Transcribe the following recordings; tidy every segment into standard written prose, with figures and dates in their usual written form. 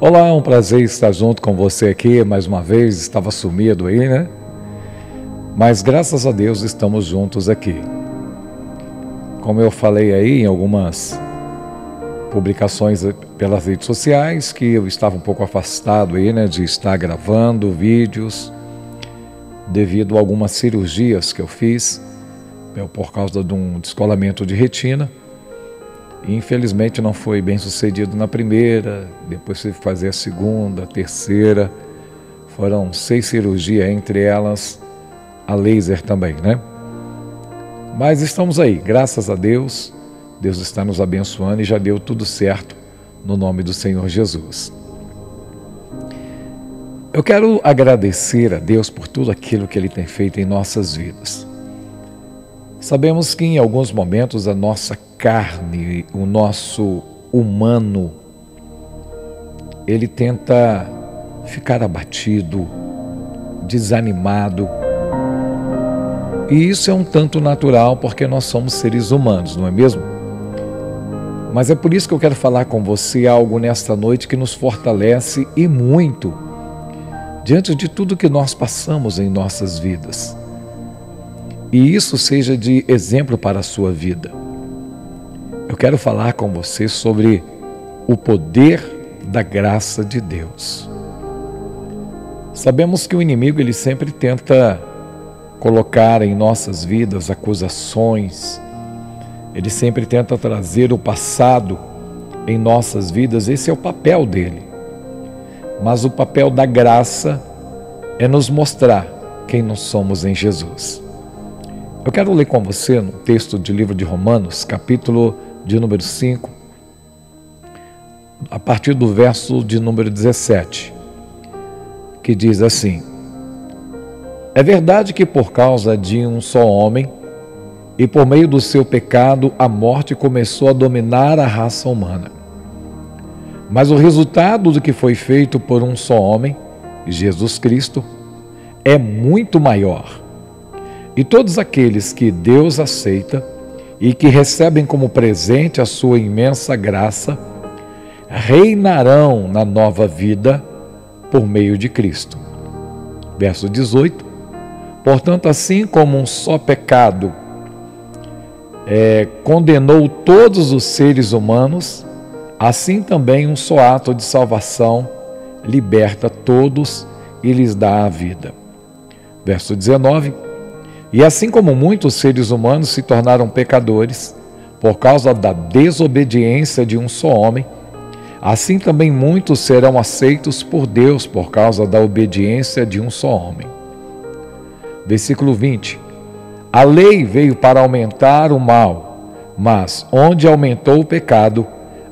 Olá, um prazer estar junto com você aqui mais uma vez. Estava sumido aí, né? Mas graças a Deus estamos juntos aqui. Como eu falei aí em algumas publicações pelas redes sociais, que eu estava um pouco afastado aí, né, de estar gravando vídeos devido a algumas cirurgias que eu fiz por causa de um descolamento de retina. E infelizmente não foi bem sucedido na primeira, depois tive que fazer a segunda, a terceira. Foram 6 cirurgias, entre elas a laser também, né? Mas estamos aí, graças a Deus. Deus está nos abençoando e já deu tudo certo no nome do Senhor Jesus. Eu quero agradecer a Deus por tudo aquilo que Ele tem feito em nossas vidas. Sabemos que em alguns momentos a nossa carne, o nosso humano, ele tenta ficar abatido, desanimado. E isso é um tanto natural porque nós somos seres humanos, não é mesmo? Mas é por isso que eu quero falar com você algo nesta noite que nos fortalece e muito diante de tudo que nós passamos em nossas vidas. E isso seja de exemplo para a sua vida. Eu quero falar com você sobre o poder da graça de Deus. Sabemos que o inimigo ele sempre tenta colocar em nossas vidas acusações, ele sempre tenta trazer o passado em nossas vidas, esse é o papel dele. Mas o papel da graça é nos mostrar quem nós somos em Jesus. Eu quero ler com você no texto do livro de Romanos, capítulo de número 5, a partir do verso de número 17, que diz assim: É verdade que por causa de um só homem, e por meio do seu pecado, a morte começou a dominar a raça humana. Mas o resultado do que foi feito por um só homem, Jesus Cristo, é muito maior. E todos aqueles que Deus aceita e que recebem como presente a sua imensa graça, reinarão na nova vida por meio de Cristo. Verso 18. Portanto, assim como um só pecado condenou todos os seres humanos, assim também um só ato de salvação liberta todos e lhes dá a vida. Verso 19. E assim como muitos seres humanos se tornaram pecadores por causa da desobediência de um só homem, assim também muitos serão aceitos por Deus por causa da obediência de um só homem. Versículo 20. A lei veio para aumentar o mal, mas onde aumentou o pecado,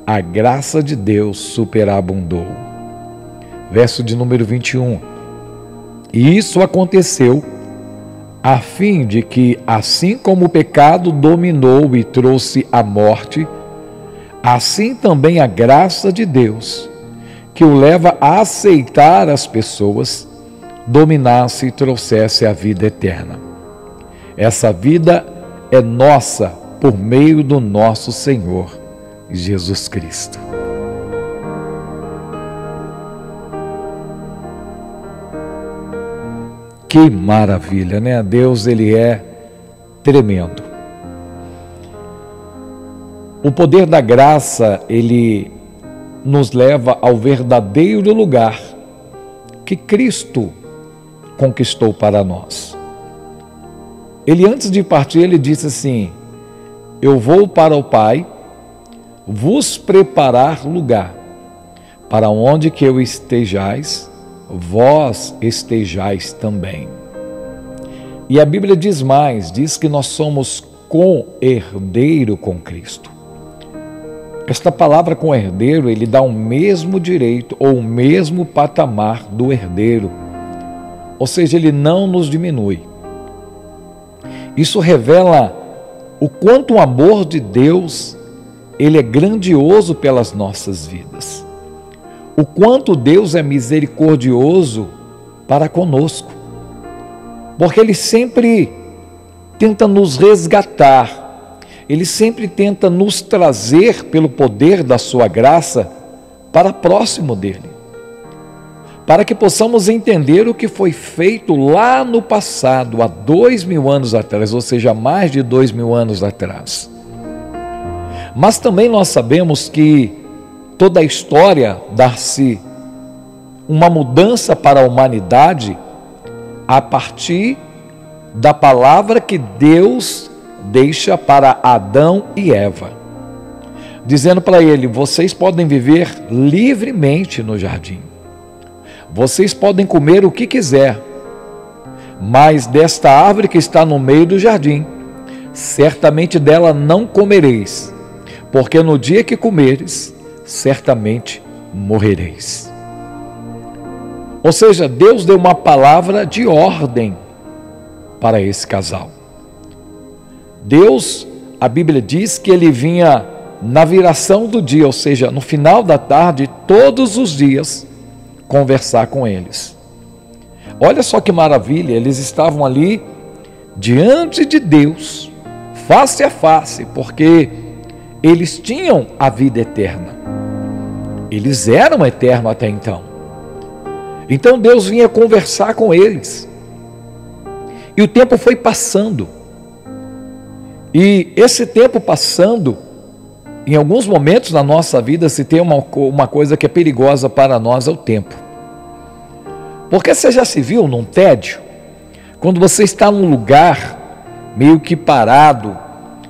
a graça de Deus superabundou. Verso de número 21. E isso aconteceu a fim de que, assim como o pecado dominou e trouxe a morte, assim também a graça de Deus, que o leva a aceitar as pessoas, dominasse e trouxesse a vida eterna. Essa vida é nossa por meio do nosso Senhor Jesus Cristo. Que maravilha, né? Deus, ele é tremendo. O poder da graça, ele nos leva ao verdadeiro lugar que Cristo conquistou para nós. Ele, antes de partir, ele disse assim: eu vou para o Pai, vos preparar lugar, para onde que eu estejais, vós estejais também. E a Bíblia diz mais, diz que nós somos co-herdeiro com Cristo. Esta palavra co-herdeiro, ele dá o mesmo direito ou o mesmo patamar do herdeiro, ou seja, ele não nos diminui. Isso revela o quanto o amor de Deus, ele é grandioso pelas nossas vidas. O quanto Deus é misericordioso para conosco, porque Ele sempre tenta nos resgatar, Ele sempre tenta nos trazer pelo poder da sua graça para próximo dEle. para que possamos entender o que foi feito lá no passado, há 2000 anos atrás, ou seja, mais de 2000 anos atrás. Mas também nós sabemos que toda a história dá-se uma mudança para a humanidade a partir da palavra que Deus deixa para Adão e Eva, dizendo para ele: vocês podem viver livremente no jardim, vocês podem comer o que quiser, mas desta árvore que está no meio do jardim, certamente dela não comereis, porque no dia que comeres, certamente morrereis. Ou seja, Deus deu uma palavra de ordem para esse casal. Deus, a Bíblia diz que ele vinha na viração do dia, ou seja, no final da tarde, todos os dias, conversar com eles. Olha só que maravilha, eles estavam ali diante de Deus, face a face, porque eles tinham a vida eterna. Eles eram eternos até então. Então Deus vinha conversar com eles. E o tempo foi passando. E esse tempo passando, em alguns momentos na nossa vida, se tem uma coisa que é perigosa para nós, é o tempo. Porque você já se viu num tédio? Quando você está num lugar meio que parado,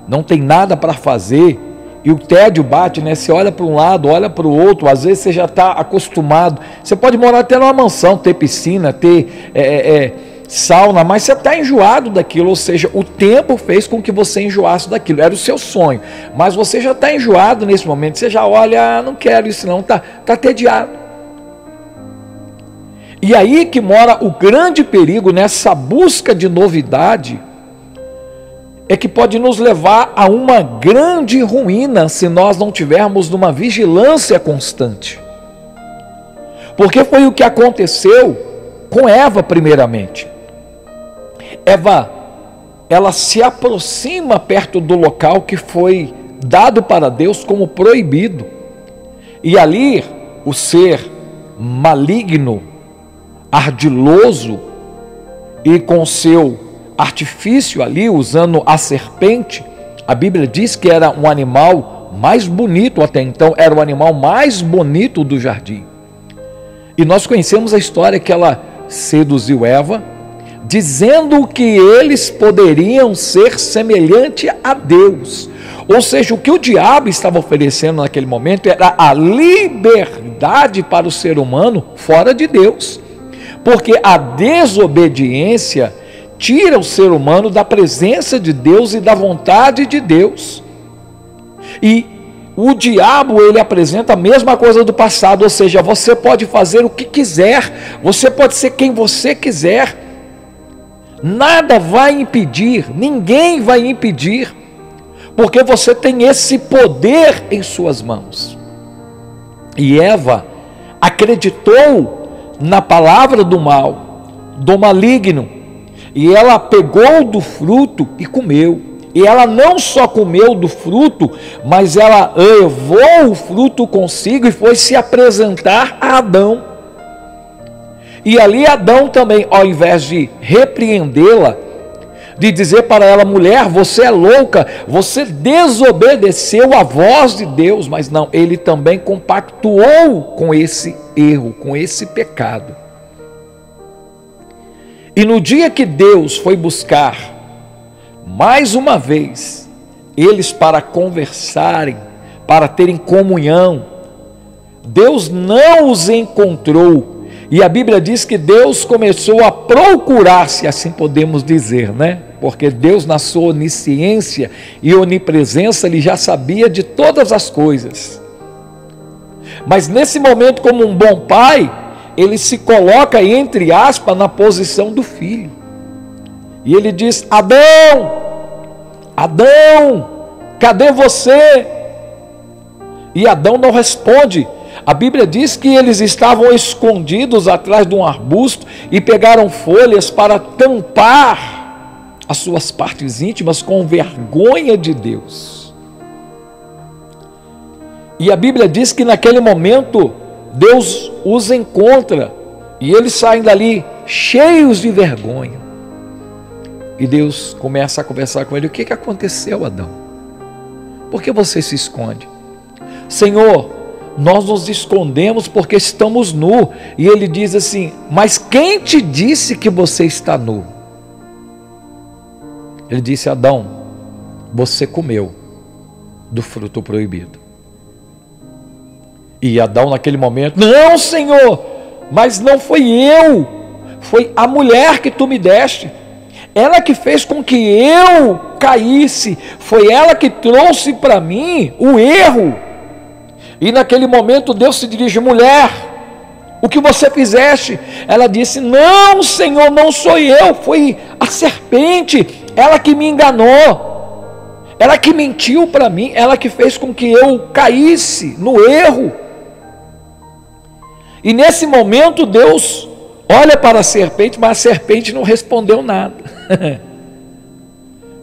não tem nada para fazer, e o tédio bate, né? Você olha para um lado, olha para o outro, às vezes você já está acostumado. Você pode morar até numa mansão, ter piscina, ter sauna, mas você está enjoado daquilo, ou seja, o tempo fez com que você enjoasse daquilo, era o seu sonho, mas você já está enjoado nesse momento, você já olha, não quero isso não, está tediado. E aí que mora o grande perigo nessa busca de novidade, é que pode nos levar a uma grande ruína se nós não tivermos uma vigilância constante. Porque foi o que aconteceu com Eva primeiramente. Eva, ela se aproxima perto do local que foi dado para Deus como proibido. E ali o ser maligno, ardiloso e com seu artifício ali, usando a serpente, a Bíblia diz que era um animal mais bonito até então, era o animal mais bonito do jardim. E nós conhecemos a história que ela seduziu Eva, dizendo que eles poderiam ser semelhante a Deus. Ou seja, o que o diabo estava oferecendo naquele momento era a liberdade para o ser humano fora de Deus. Porque a desobediência tira o ser humano da presença de Deus e da vontade de Deus. E o diabo, ele apresenta a mesma coisa do passado, ou seja, você pode fazer o que quiser, você pode ser quem você quiser, nada vai impedir, ninguém vai impedir, porque você tem esse poder em suas mãos. E Eva acreditou na palavra do mal, do maligno, e ela pegou do fruto e comeu. E ela não só comeu do fruto, mas ela levou o fruto consigo e foi se apresentar a Adão. E ali Adão também, ao invés de repreendê-la, de dizer para ela: mulher, você é louca, você desobedeceu a voz de Deus, mas não, ele também compactuou com esse erro, com esse pecado. E no dia que Deus foi buscar mais uma vez eles para conversarem, para terem comunhão, Deus não os encontrou. E a Bíblia diz que Deus começou a procurar, se assim podemos dizer, né? Porque Deus, na sua onisciência e onipresença, ele já sabia de todas as coisas. Mas nesse momento, como um bom pai, ele se coloca, entre aspas, na posição do filho. E ele diz: Adão, Adão, cadê você? E Adão não responde. A Bíblia diz que eles estavam escondidos atrás de um arbusto e pegaram folhas para tampar as suas partes íntimas com vergonha de Deus. E a Bíblia diz que naquele momento Deus os encontra E eles saem dali cheios de vergonha. E Deus começa a conversar com ele. O que aconteceu, Adão? Por que você se esconde? Senhor, nós nos escondemos porque estamos nus. E ele diz assim, mas quem te disse que você está nu? Ele disse, Adão, você comeu do fruto proibido. E Adão naquele momento, não, Senhor, mas não foi eu, foi a mulher que tu me deste, ela que fez com que eu caísse, foi ela que trouxe para mim o erro. E naquele momento Deus se dirige, mulher, o que você fizeste? Ela disse, não, Senhor, não sou eu, foi a serpente, ela que me enganou, ela que mentiu para mim, ela que fez com que eu caísse no erro. E nesse momento Deus olha para a serpente, mas a serpente não respondeu nada.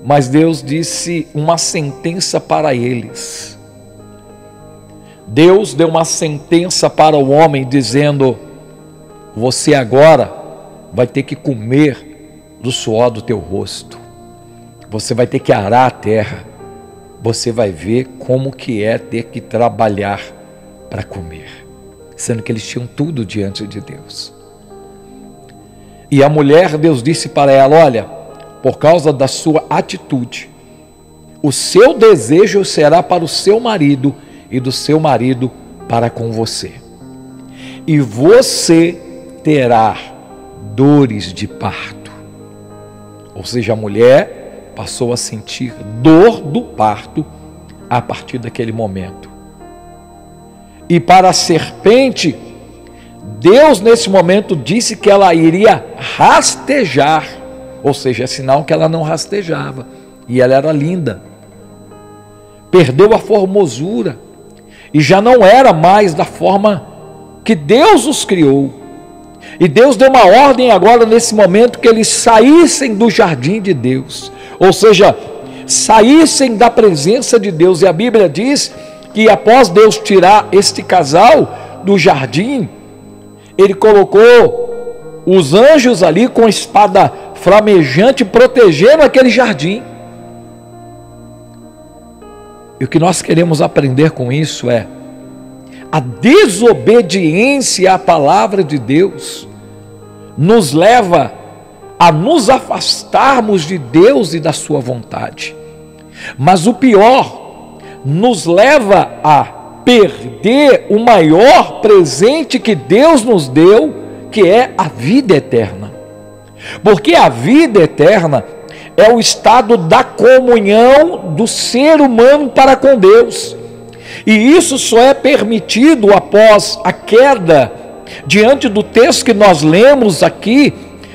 Mas Deus disse uma sentença para eles. Deus deu uma sentença para o homem dizendo, você agora vai ter que comer do suor do teu rosto. Você vai ter que arar a terra. Você vai ver como que é ter que trabalhar para comer. Sendo que eles tinham tudo diante de Deus. E a mulher, Deus disse para ela, olha, por causa da sua atitude, o seu desejo será para o seu marido e do seu marido para com você. E você terá dores de parto. Ou seja, a mulher passou a sentir dor do parto a partir daquele momento. E para a serpente, Deus nesse momento disse que ela iria rastejar, ou seja, é sinal que ela não rastejava, e ela era linda, perdeu a formosura, e já não era mais da forma que Deus os criou. E Deus deu uma ordem agora nesse momento que eles saíssem do jardim de Deus, ou seja, saíssem da presença de Deus. E a Bíblia diz que após Deus tirar este casal do jardim, ele colocou os anjos ali com espada flamejante protegendo aquele jardim. E o que nós queremos aprender com isso é a desobediência à palavra de Deus nos leva a nos afastarmos de Deus e da sua vontade. Mas o pior, nos leva a perder o maior presente que Deus nos deu, que é a vida eterna. Porque a vida eterna é o estado da comunhão do ser humano para com Deus. E isso só é permitido após a queda, diante do texto que nós lemos aqui,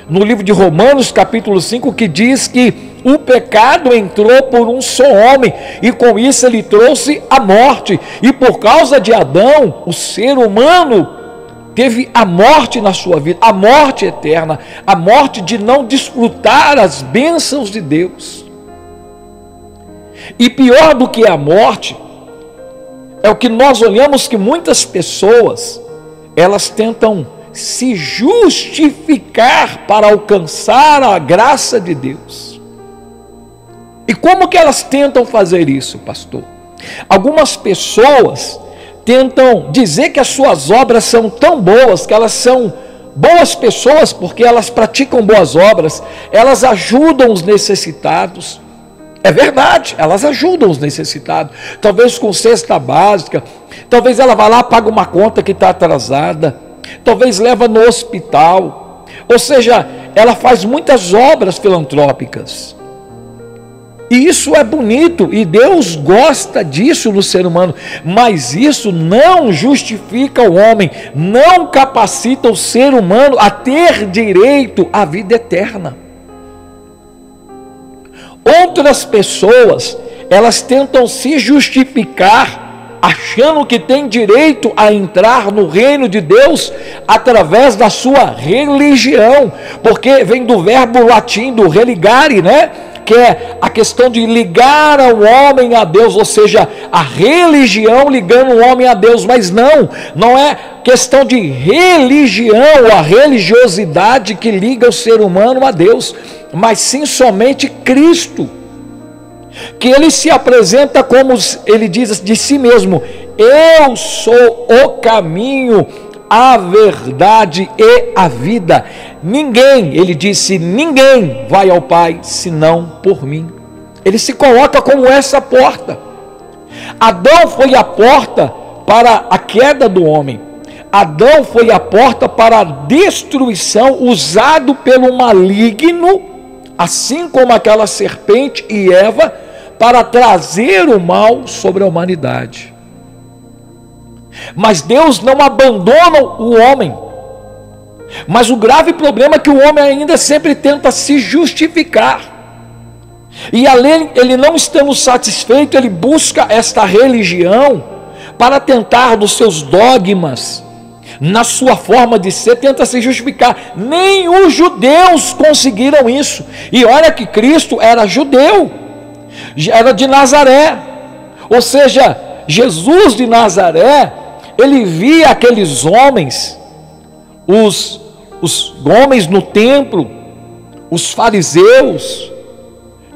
no livro de Romanos capítulo 5, que diz que o pecado entrou por um só homem, e com isso ele trouxe a morte, e por causa de Adão, o ser humano teve a morte na sua vida, a morte eterna, a morte de não desfrutar as bênçãos de Deus. E pior do que a morte, é o que nós olhamos que muitas pessoas, elas tentam se justificar para alcançar a graça de Deus. E como que elas tentam fazer isso, pastor? Algumas pessoas tentam dizer que as suas obras são tão boas, que elas são boas pessoas porque elas praticam boas obras, elas ajudam os necessitados. É verdade, elas ajudam os necessitados, talvez com cesta básica, talvez ela vá lá, paga uma conta que está atrasada, talvez leva no hospital, ou seja, ela faz muitas obras filantrópicas. E isso é bonito, e Deus gosta disso no ser humano, mas isso não justifica o homem, não capacita o ser humano a ter direito à vida eterna. Outras pessoas, elas tentam se justificar, achando que tem direito a entrar no reino de Deus através da sua religião, porque vem do verbo latim, do religare, né? que é a questão de ligar o homem a Deus, ou seja, a religião ligando o homem a Deus, mas não é questão de religião, a religiosidade que liga o ser humano a Deus, mas sim somente Cristo, que ele se apresenta como, ele diz de si mesmo: eu sou o caminho, a verdade e a vida. Ninguém, ele disse, ninguém vai ao Pai senão por mim. Ele se coloca como essa porta. Adão foi a porta para a queda do homem. Adão foi a porta para a destruição, usado pelo maligno, assim como aquela serpente e Eva, para trazer o mal sobre a humanidade. Mas Deus não abandona o homem. Mas o grave problema é que o homem ainda sempre tenta se justificar. E além, ele não estando satisfeito, ele busca esta religião para tentar, dos seus dogmas, na sua forma de ser, tenta se justificar. Nem os judeus conseguiram isso. E olha que Cristo era judeu, era de Nazaré. Ou seja, Jesus de Nazaré, ele via aqueles homens, os homens no templo, os fariseus.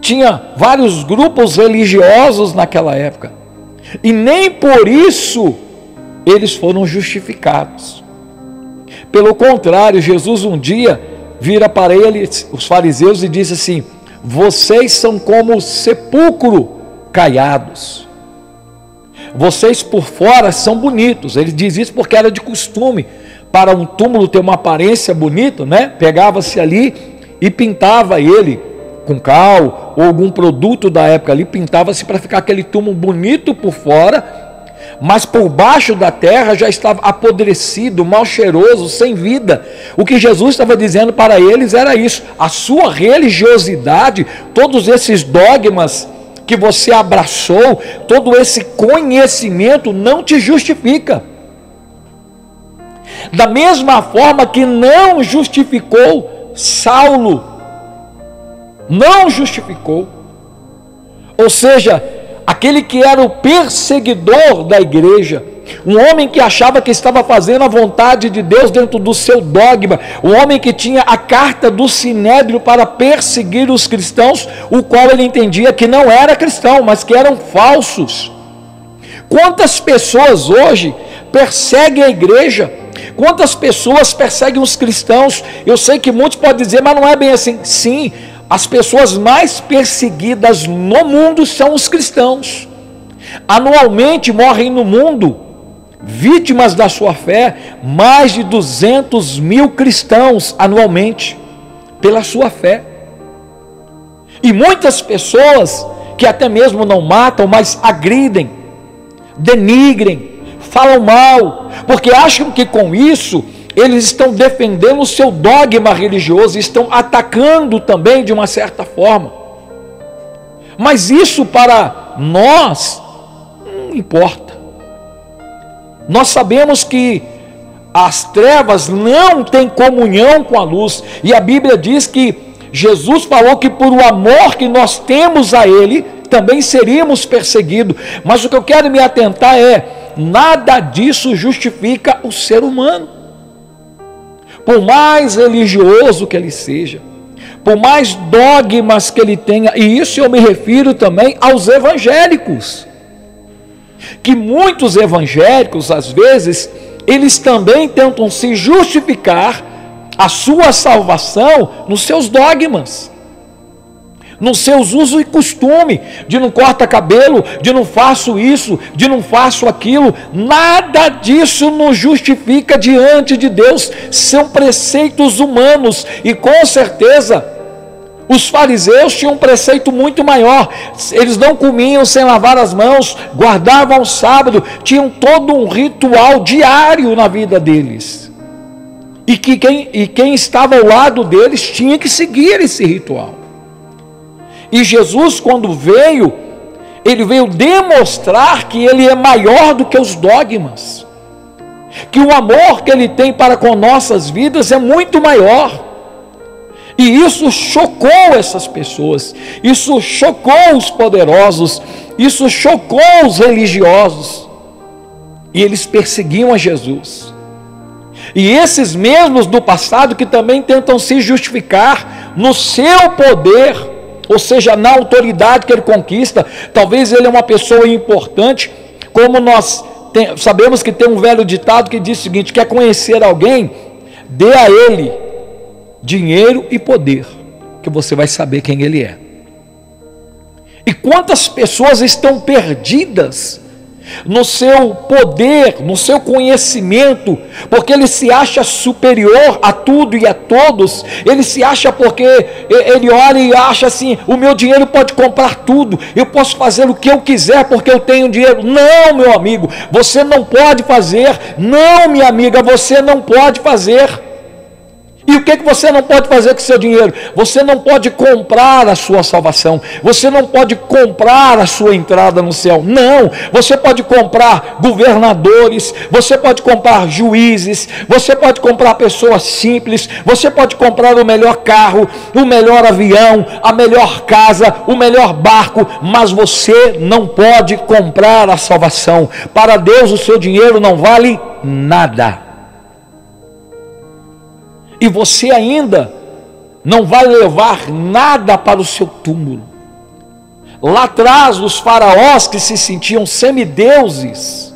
Tinha vários grupos religiosos naquela época, e nem por isso eles foram justificados. Pelo contrário, Jesus um dia vira para eles, os fariseus, e diz assim: vocês são como sepulcro caiados, vocês por fora são bonitos. Ele diz isso porque era de costume para um túmulo ter uma aparência bonita, né? Pegava-se ali e pintava ele com cal ou algum produto da época ali, pintava-se para ficar aquele túmulo bonito por fora, mas por baixo da terra já estava apodrecido, mal cheiroso, sem vida. O que Jesus estava dizendo para eles era isso: a sua religiosidade, todos esses dogmas que você abraçou, todo esse conhecimento não te justifica. Da mesma forma que não justificou Saulo, não justificou. Ou seja, aquele que era o perseguidor da igreja, um homem que achava que estava fazendo a vontade de Deus dentro do seu dogma, um homem que tinha a carta do Sinédrio para perseguir os cristãos, o qual ele entendia que não era cristão, mas que eram falsos. Quantas pessoas hoje perseguem a igreja? Quantas pessoas perseguem os cristãos? Eu sei que muitos podem dizer, mas não é bem assim. Sim, as pessoas mais perseguidas no mundo são os cristãos. Anualmente morrem no mundo, vítimas da sua fé, mais de 200 mil cristãos anualmente, pela sua fé. E muitas pessoas que até mesmo não matam, mas agridem, denigrem, falam mal, porque acham que com isso eles estão defendendo o seu dogma religioso, estão atacando também de uma certa forma. Mas isso para nós não importa. Nós sabemos que as trevas não têm comunhão com a luz, e a Bíblia diz que Jesus falou que por o amor que nós temos a Ele, também seríamos perseguidos. Mas o que eu quero me atentar é: nada disso justifica o ser humano. Por mais religioso que ele seja, por mais dogmas que ele tenha, e isso eu me refiro também aos evangélicos, que muitos evangélicos, às vezes, eles também tentam se justificar a sua salvação nos seus dogmas, nos seus usos e costume, de não corta cabelo, de não faço isso, de não faço aquilo. Nada disso nos justifica diante de Deus. São preceitos humanos, e com certeza os fariseus tinham um preceito muito maior. Eles não comiam sem lavar as mãos, guardavam o sábado, tinham todo um ritual diário na vida deles, e quem estava ao lado deles tinha que seguir esse ritual. E Jesus, quando veio, ele veio demonstrar que ele é maior do que os dogmas, que o amor que ele tem para com nossas vidas é muito maior. E isso chocou essas pessoas, isso chocou os poderosos, isso chocou os religiosos. E eles perseguiam a Jesus. E esses mesmos do passado que também tentam se justificar no seu poder, ou seja, na autoridade que ele conquista. Talvez ele é uma pessoa importante, como nós sabemos que tem um velho ditado que diz o seguinte: quer conhecer alguém, dê a ele dinheiro e poder, que você vai saber quem ele é. E quantas pessoas estão perdidas no seu poder, no seu conhecimento, porque ele se acha superior a tudo e a todos. Ele se acha, porque ele olha e acha assim: o meu dinheiro pode comprar tudo, eu posso fazer o que eu quiser porque eu tenho dinheiro. Não, meu amigo, você não pode fazer. Não, minha amiga, você não pode fazer. E o que você não pode fazer com seu dinheiro? Você não pode comprar a sua salvação. Você não pode comprar a sua entrada no céu. Não, você pode comprar governadores, você pode comprar juízes, você pode comprar pessoas simples, você pode comprar o melhor carro, o melhor avião, a melhor casa, o melhor barco, mas você não pode comprar a salvação. Para Deus o seu dinheiro não vale nada. E você ainda não vai levar nada para o seu túmulo. Lá atrás, os faraós que se sentiam semideuses,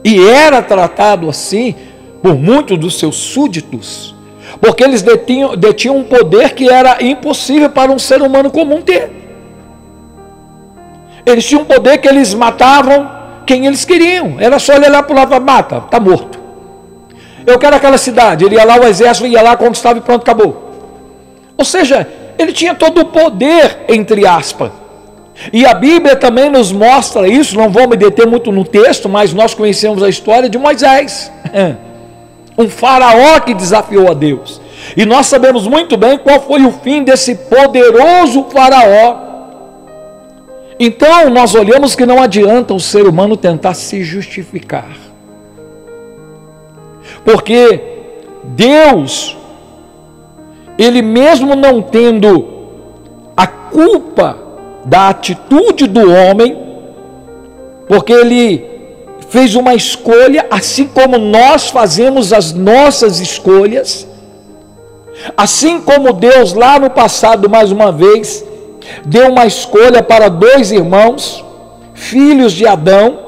e era tratado assim por muitos dos seus súditos, porque eles detinham um poder que era impossível para um ser humano comum ter. Eles tinham um poder que eles matavam quem eles queriam. Era só ele olhar para o lado e falar: mata, está morto. Eu quero aquela cidade. Ele ia lá, o exército ia lá, conquistava e pronto, acabou. Ou seja, ele tinha todo o poder, entre aspas. E a Bíblia também nos mostra isso. Não vou me deter muito no texto, mas nós conhecemos a história de Moisés, um faraó que desafiou a Deus. E nós sabemos muito bem qual foi o fim desse poderoso faraó. Então nós olhamos que não adianta o ser humano tentar se justificar, porque Deus, ele mesmo não tendo a culpa da atitude do homem, porque ele fez uma escolha, assim como nós fazemos as nossas escolhas, assim como Deus lá no passado, mais uma vez, deu uma escolha para dois irmãos, filhos de Adão,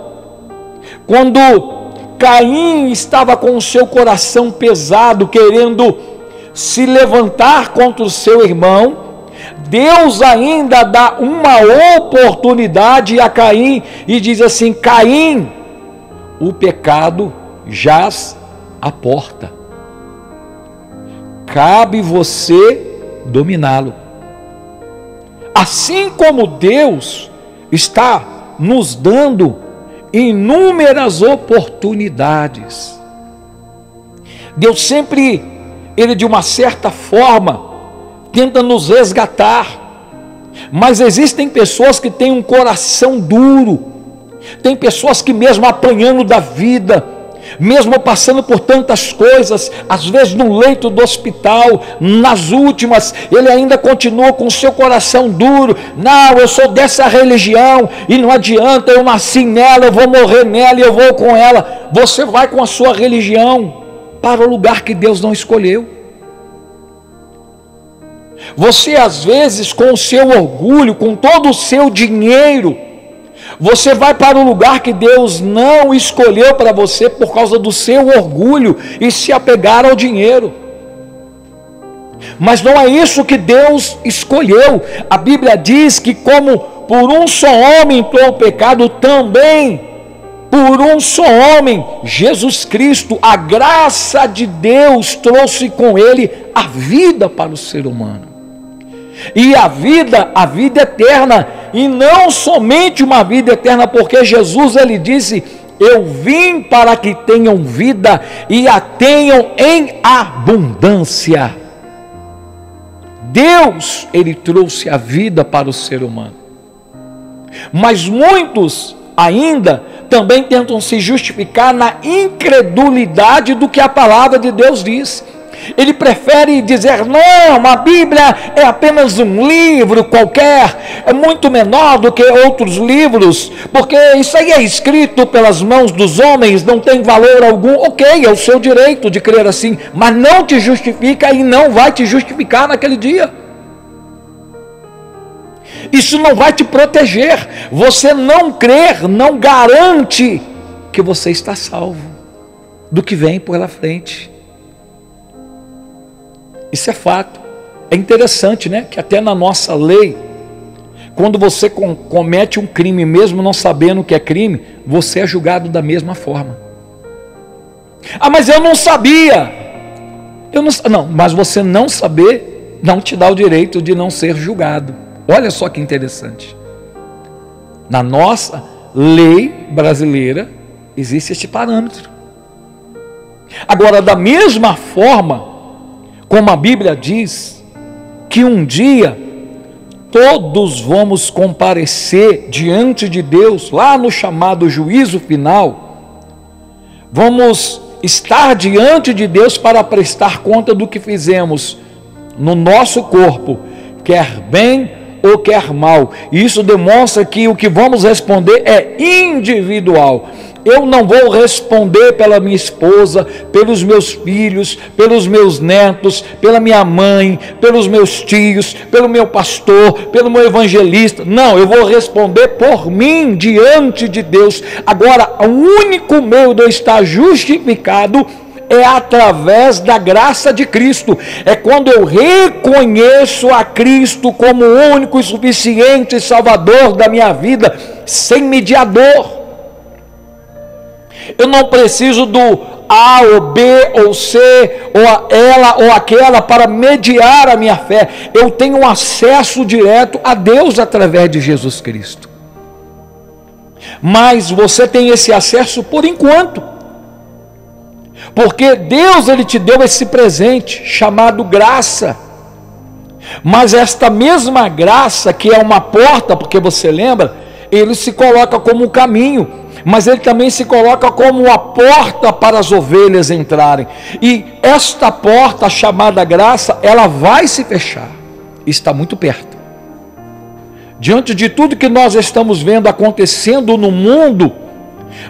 quando Caim estava com o seu coração pesado, querendo se levantar contra o seu irmão. Deus ainda dá uma oportunidade a Caim e diz assim: Caim, o pecado jaz à porta, cabe você dominá-lo. Assim como Deus está nos dando inúmeras oportunidades. Deus sempre, ele de uma certa forma, tenta nos resgatar. Mas existem pessoas que têm um coração duro. Tem pessoas que mesmo apanhando da vida, mesmo passando por tantas coisas, às vezes no leito do hospital, nas últimas, ele ainda continua com o seu coração duro. Não, eu sou dessa religião e não adianta, eu nasci nela, eu vou morrer nela e eu vou com ela. Você vai com a sua religião para o lugar que Deus não escolheu. Você às vezes, com o seu orgulho, com todo o seu dinheiro, você vai para um lugar que Deus não escolheu para você por causa do seu orgulho e se apegar ao dinheiro. Mas não é isso que Deus escolheu. A Bíblia diz que como por um só homem entrou o pecado, também por um só homem, Jesus Cristo, a graça de Deus trouxe com ele a vida para o ser humano. E a vida eterna, e não somente uma vida eterna, porque Jesus, ele disse: eu vim para que tenham vida e a tenham em abundância. Deus, ele trouxe a vida para o ser humano. Mas muitos ainda também tentam se justificar na incredulidade do que a palavra de Deus diz. Ele prefere dizer: não, a Bíblia é apenas um livro qualquer, é muito menor do que outros livros, porque isso aí é escrito pelas mãos dos homens, não tem valor algum. Ok, é o seu direito de crer assim, mas não te justifica e não vai te justificar naquele dia. Isso não vai te proteger. Você não crer não garante que você está salvo do que vem pela frente. Isso é fato. É interessante, né? Que até na nossa lei, quando você comete um crime, mesmo não sabendo o que é crime, você é julgado da mesma forma. Ah, mas eu não sabia. Não, mas você não saber não te dá o direito de não ser julgado. Olha só que interessante. Na nossa lei brasileira existe este parâmetro. Agora, da mesma forma como a Bíblia diz que um dia todos vamos comparecer diante de Deus, lá no chamado juízo final, vamos estar diante de Deus para prestar conta do que fizemos no nosso corpo, quer bem ou quer mal. Isso demonstra que o que vamos responder é individual. Eu não vou responder pela minha esposa, pelos meus filhos, pelos meus netos, pela minha mãe, pelos meus tios, pelo meu pastor, pelo meu evangelista. Não, eu vou responder por mim diante de Deus. Agora, o único meio de eu estar justificado é através da graça de Cristo. É quando eu reconheço a Cristo como o único e suficiente Salvador da minha vida, sem mediador. Eu não preciso do A ou B ou C ou ela ou aquela para mediar a minha fé. Eu tenho um acesso direto a Deus através de Jesus Cristo. Mas você tem esse acesso por enquanto, porque Deus, Ele te deu esse presente chamado graça. Mas esta mesma graça, que é uma porta, porque você lembra, Ele se coloca como um caminho, mas Ele também se coloca como a porta para as ovelhas entrarem. E esta porta chamada graça, ela vai se fechar, está muito perto. Diante de tudo que nós estamos vendo acontecendo no mundo,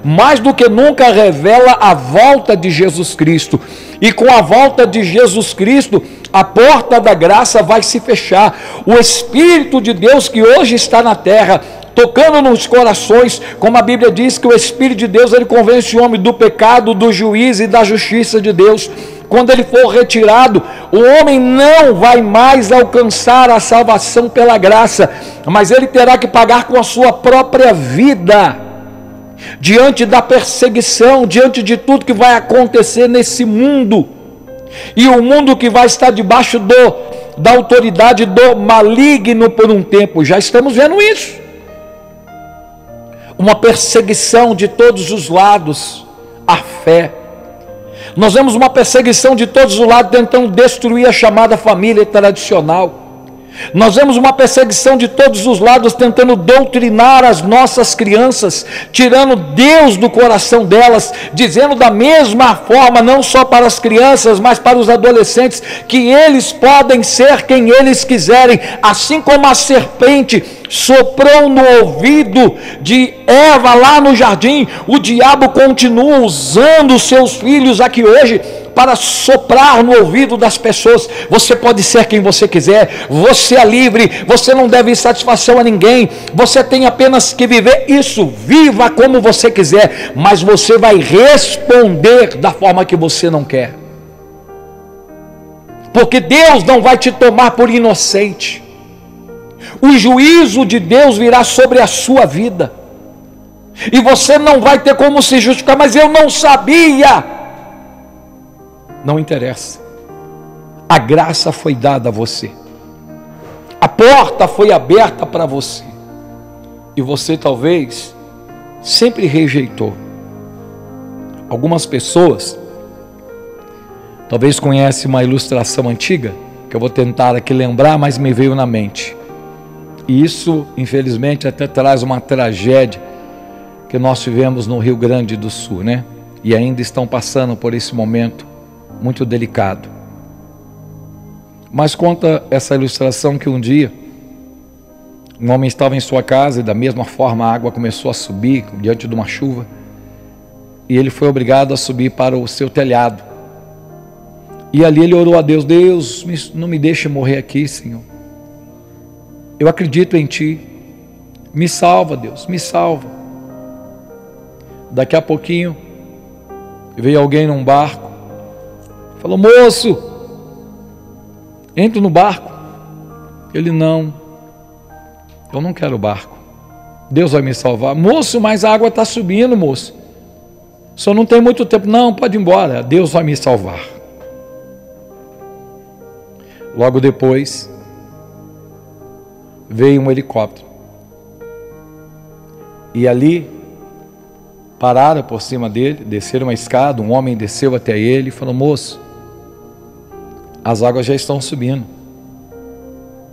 mais do que nunca revela a volta de Jesus Cristo. E com a volta de Jesus Cristo, a porta da graça vai se fechar. O Espírito de Deus que hoje está na terra, tocando nos corações, como a Bíblia diz que o Espírito de Deus, ele convence o homem do pecado, do juízo e da justiça de Deus. Quando ele for retirado, o homem não vai mais alcançar a salvação pela graça, mas ele terá que pagar com a sua própria vida, diante da perseguição, diante de tudo que vai acontecer nesse mundo, e o mundo que vai estar debaixo da autoridade do maligno por um tempo. Já estamos vendo isso, uma perseguição de todos os lados à fé. Nós vemos uma perseguição de todos os lados tentando destruir a chamada família tradicional. Nós vemos uma perseguição de todos os lados tentando doutrinar as nossas crianças, tirando Deus do coração delas, dizendo da mesma forma, não só para as crianças, mas para os adolescentes, que eles podem ser quem eles quiserem. Assim como a serpente soprou no ouvido de Eva lá no jardim, o diabo continua usando os seus filhos aqui hoje para soprar no ouvido das pessoas. Você pode ser quem você quiser, você é livre, você não deve satisfação a ninguém, você tem apenas que viver isso, viva como você quiser, mas você vai responder da forma que você não quer, porque Deus não vai te tomar por inocente. O juízo de Deus virá sobre a sua vida, e você não vai ter como se justificar, mas eu não sabia. Não interessa, a graça foi dada a você, a porta foi aberta para você, e você talvez sempre rejeitou. Algumas pessoas talvez conhecem uma ilustração antiga, que eu vou tentar aqui lembrar, mas me veio na mente, e isso infelizmente até traz uma tragédia que nós vivemos no Rio Grande do Sul, né? E ainda estão passando por esse momento muito delicado. Mas conta essa ilustração que um dia um homem estava em sua casa e da mesma forma a água começou a subir diante de uma chuva e ele foi obrigado a subir para o seu telhado. E ali ele orou a Deus: Deus, não me deixe morrer aqui, Senhor. Eu acredito em Ti. Me salva, Deus, me salva. Daqui a pouquinho veio alguém num barco, falou: moço, entre no barco. Ele: não, eu não quero barco, Deus vai me salvar. Moço, mas a água está subindo, moço, só não tem muito tempo. Não, pode ir embora, Deus vai me salvar. Logo depois veio um helicóptero e ali pararam por cima dele, desceram uma escada, um homem desceu até ele e falou: moço, as águas já estão subindo,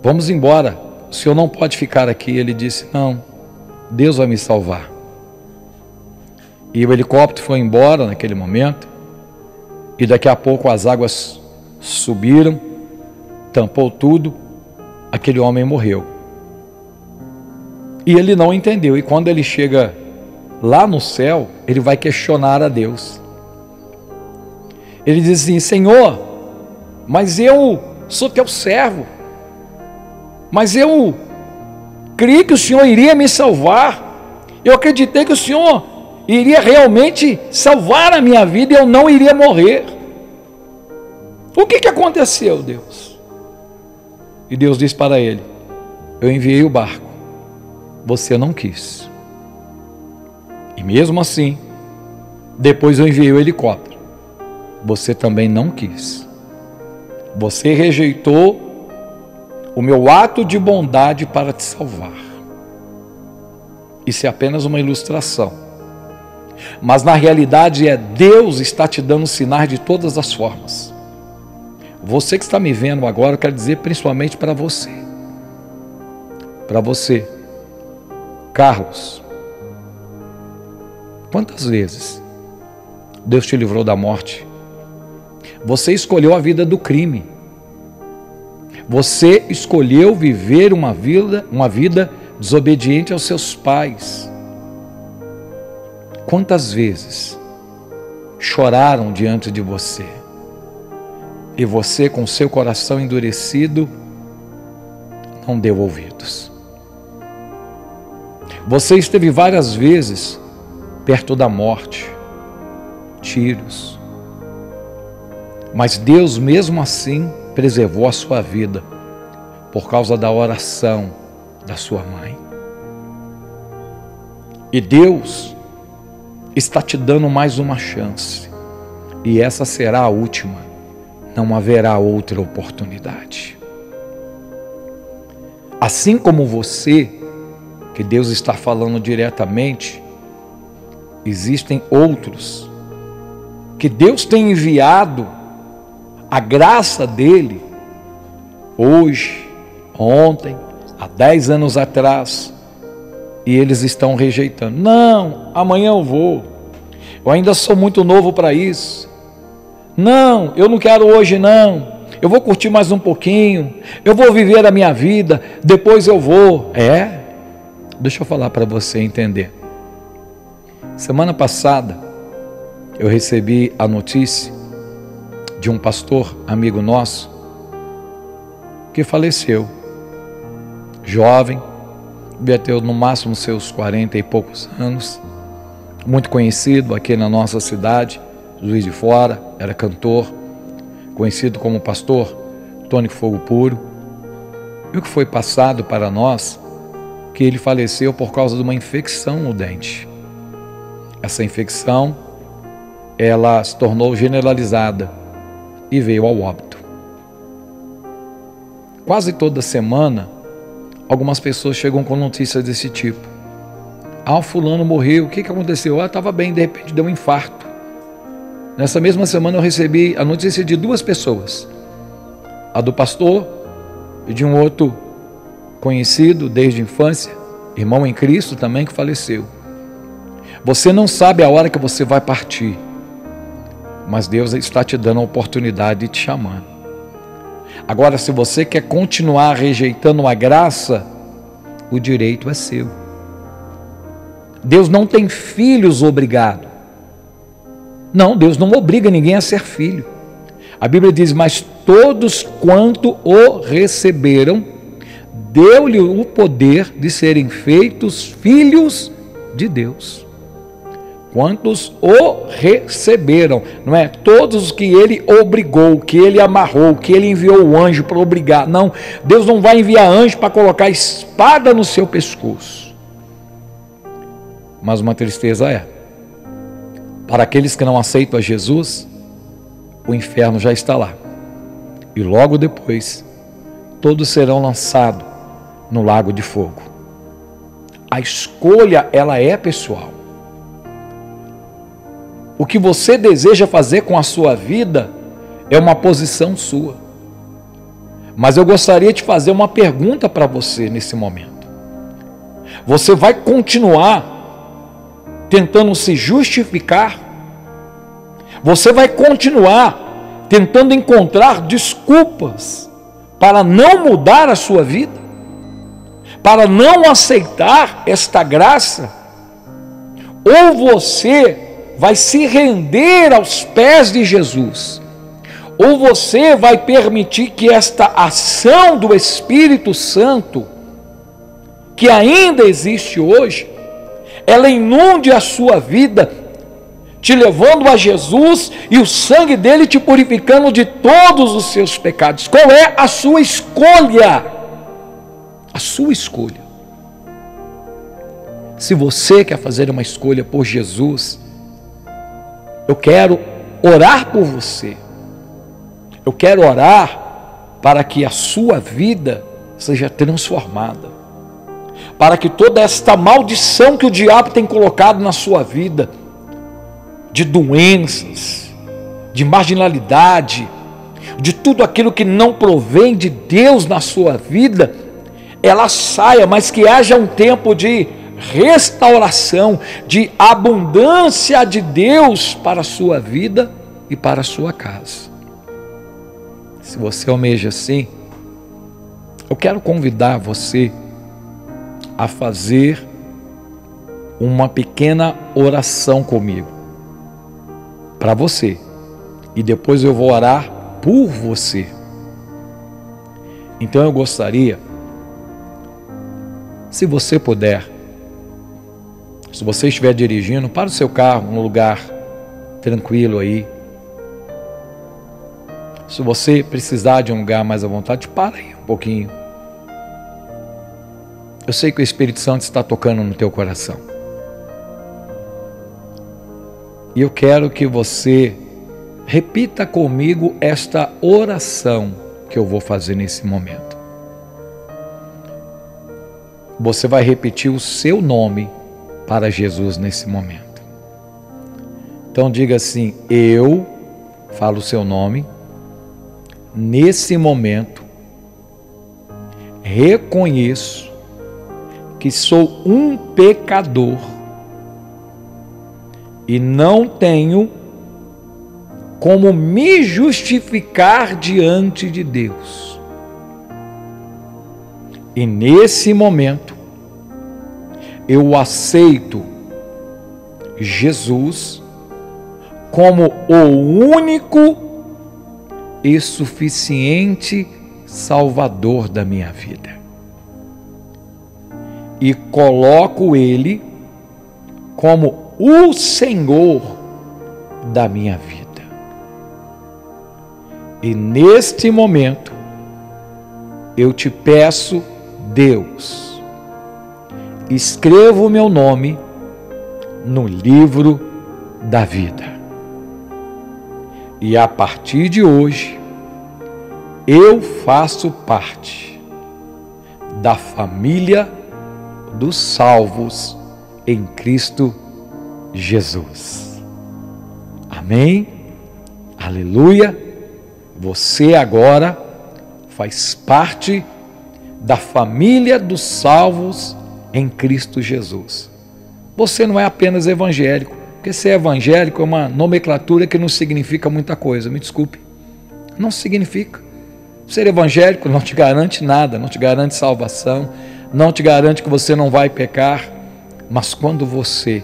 vamos embora, o senhor não pode ficar aqui. Ele disse: não, Deus vai me salvar. E o helicóptero foi embora naquele momento, e daqui a pouco as águas subiram, tampou tudo, aquele homem morreu. E ele não entendeu, e quando ele chega lá no céu, ele vai questionar a Deus. Ele diz assim: Senhor, mas eu sou teu servo, mas eu criei que o Senhor iria me salvar, eu acreditei que o Senhor iria realmente salvar a minha vida e eu não iria morrer. O que aconteceu, Deus? E Deus diz para ele: eu enviei o barco, você não quis. E mesmo assim, depois eu enviei o helicóptero, você também não quis. Você rejeitou o meu ato de bondade para te salvar. Isso é apenas uma ilustração, mas na realidade Deus está te dando sinais de todas as formas. Você que está me vendo agora, eu quero dizer principalmente para você, Carlos, quantas vezes Deus te livrou da morte? Você escolheu a vida do crime, você escolheu viver uma vida desobediente aos seus pais. Quantas vezes choraram diante de você e você, com seu coração endurecido, não deu ouvidos? Você esteve várias vezes perto da morte, tiros, mas Deus mesmo assim preservou a sua vida por causa da oração da sua mãe. E Deus está te dando mais uma chance, e essa será a última, não haverá outra oportunidade. Assim como você, que Deus está falando diretamente, existem outros que Deus tem enviado a graça dele hoje, ontem, há 10 anos atrás, e eles estão rejeitando. Não, amanhã eu vou, eu ainda sou muito novo para isso. Não, eu não quero hoje não, eu vou curtir mais um pouquinho, eu vou viver a minha vida, depois eu vou. Deixa eu falar para você entender. Semana passada eu recebi a notícia de um pastor amigo nosso que faleceu, jovem, devia ter no máximo seus 40 e poucos anos, muito conhecido aqui na nossa cidade, Juiz de Fora, era cantor, conhecido como pastor Tony Fogo Puro. E o que foi passado para nós, que ele faleceu por causa de uma infecção no dente. Essa infecção, ela se tornou generalizada e veio ao óbito. Quase toda semana, algumas pessoas chegam com notícias desse tipo. O fulano morreu, o que aconteceu? Estava bem, de repente deu um infarto. Nessa mesma semana eu recebi a notícia de 2 pessoas, a do pastor e de um outro conhecido desde a infância, irmão em Cristo também, que faleceu. Você não sabe a hora que você vai partir, mas Deus está te dando a oportunidade e te chamando. Agora, se você quer continuar rejeitando a graça, o direito é seu. Deus não tem filhos obrigado. Não, Deus não obriga ninguém a ser filho. A Bíblia diz, mas todos quanto o receberam, deu-lhe o poder de serem feitos filhos de Deus. Quantos o receberam, não é? Todos os que ele obrigou, que ele amarrou, que ele enviou o anjo para obrigar. Não, Deus não vai enviar anjo para colocar espada no seu pescoço. Mas uma tristeza é, para aqueles que não aceitam a Jesus, o inferno já está lá. E logo depois, todos serão lançados no lago de fogo. A escolha, ela é pessoal. O que você deseja fazer com a sua vida é uma posição sua. Mas eu gostaria de fazer uma pergunta para você nesse momento. Você vai continuar tentando se justificar? Você vai continuar tentando encontrar desculpas para não mudar a sua vida? Para não aceitar esta graça? Ou você vai se render aos pés de Jesus, ou você vai permitir que esta ação do Espírito Santo, que ainda existe hoje, ela inunde a sua vida, te levando a Jesus e o sangue dele te purificando de todos os seus pecados. Qual é a sua escolha? A sua escolha. Se você quer fazer uma escolha por Jesus, eu quero orar por você. Eu quero orar para que a sua vida seja transformada. Para que toda esta maldição que o diabo tem colocado na sua vida, de doenças, de marginalidade, de tudo aquilo que não provém de Deus na sua vida, ela saia, mas que haja um tempo de restauração, de abundância de Deus para a sua vida e para a sua casa. Se você almeja assim, eu quero convidar você a fazer uma pequena oração comigo, para você, e depois eu vou orar por você. Então eu gostaria, se você puder, se você estiver dirigindo, para o seu carro num lugar tranquilo aí. Se você precisar de um lugar mais à vontade, para aí um pouquinho. Eu sei que o Espírito Santo está tocando no teu coração. E eu quero que você repita comigo esta oração que eu vou fazer nesse momento. Você vai repetir o seu nome para Jesus nesse momento. Então diga assim: eu, falo o seu nome, nesse momento, reconheço que sou um pecador e não tenho como me justificar diante de Deus. E nesse momento, eu aceito Jesus como o único e suficiente Salvador da minha vida. E coloco Ele como o Senhor da minha vida. E neste momento, eu te peço, Deus, escreva o meu nome no livro da vida. E a partir de hoje, eu faço parte da família dos salvos em Cristo Jesus. Amém? Aleluia! Você agora faz parte da família dos salvos em Cristo Jesus. Você não é apenas evangélico, porque ser evangélico é uma nomenclatura que não significa muita coisa, me desculpe. Não significa. Ser evangélico não te garante nada, não te garante salvação, não te garante que você não vai pecar, mas quando você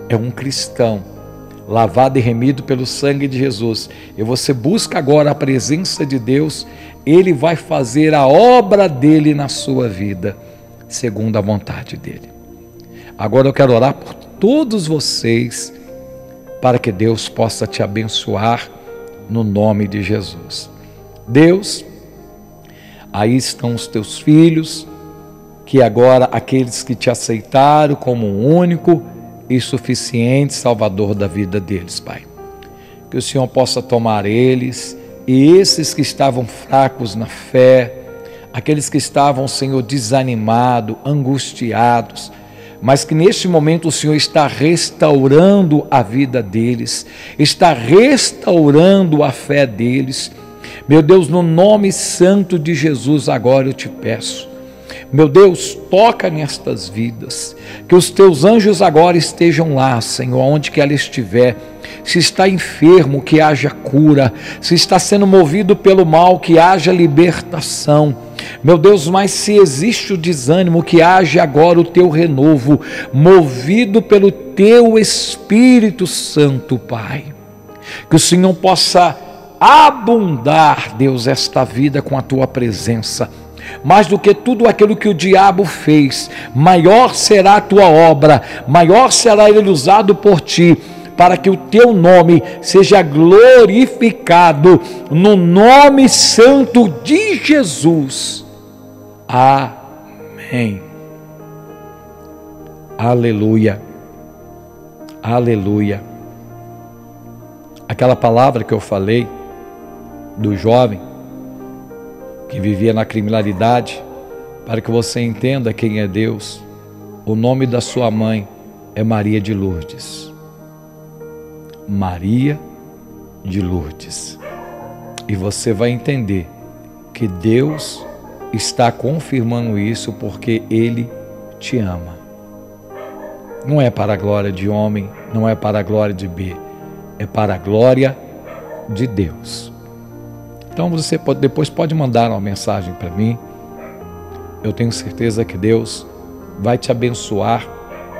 é um cristão, lavado e remido pelo sangue de Jesus, e você busca agora a presença de Deus, Ele vai fazer a obra dele na sua vida, segundo a vontade dele. Agora eu quero orar por todos vocês, para que Deus possa te abençoar no nome de Jesus. Deus, aí estão os teus filhos, que agora aqueles que te aceitaram como o único e suficiente Salvador da vida deles, Pai. Que o Senhor possa tomar eles e esses que estavam fracos na fé, aqueles que estavam, Senhor, desanimados, angustiados, mas que neste momento o Senhor está restaurando a vida deles, está restaurando a fé deles. Meu Deus, no nome santo de Jesus, agora eu te peço, meu Deus, toca nestas vidas, que os teus anjos agora estejam lá, Senhor, onde que ela estiver. Se está enfermo, que haja cura. Se está sendo movido pelo mal, que haja libertação. Meu Deus, mas se existe o desânimo, que haja agora o teu renovo, movido pelo teu Espírito Santo, Pai. Que o Senhor possa abundar, Deus, esta vida com a tua presença. Mais do que tudo aquilo que o diabo fez, maior será a tua obra, maior será ele usado por ti, para que o teu nome seja glorificado, no nome santo de Jesus. Amém. Aleluia. Aleluia. Aquela palavra que eu falei do jovem que vivia na criminalidade, para que você entenda quem é Deus. O nome da sua mãe é Maria de Lourdes. Maria de Lourdes. E você vai entender que Deus está confirmando isso porque Ele te ama. Não é para a glória de homem, não é para a glória de B, é para a glória de Deus. Então você depois pode mandar uma mensagem para mim. Eu tenho certeza que Deus vai te abençoar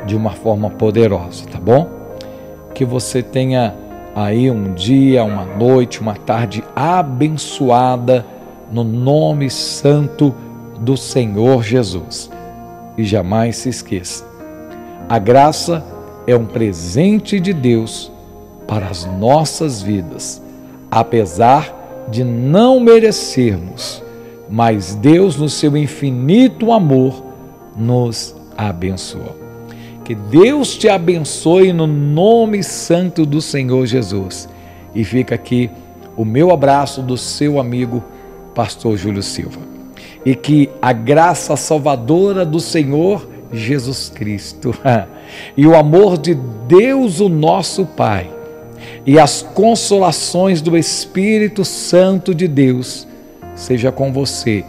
de uma forma poderosa, tá bom? Que você tenha aí um dia, uma noite, uma tarde abençoada no nome santo do Senhor Jesus. E jamais se esqueça, a graça é um presente de Deus para as nossas vidas, apesar de não merecermos, mas Deus, no seu infinito amor, nos abençoou. Que Deus te abençoe no nome santo do Senhor Jesus. E fica aqui o meu abraço do seu amigo, Pastor Júlio Silva. E que a graça salvadora do Senhor Jesus Cristo e o amor de Deus, o nosso Pai, e as consolações do Espírito Santo de Deus seja com você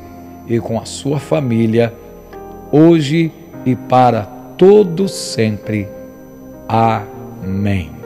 e com a sua família, hoje e para todos sempre. Amém.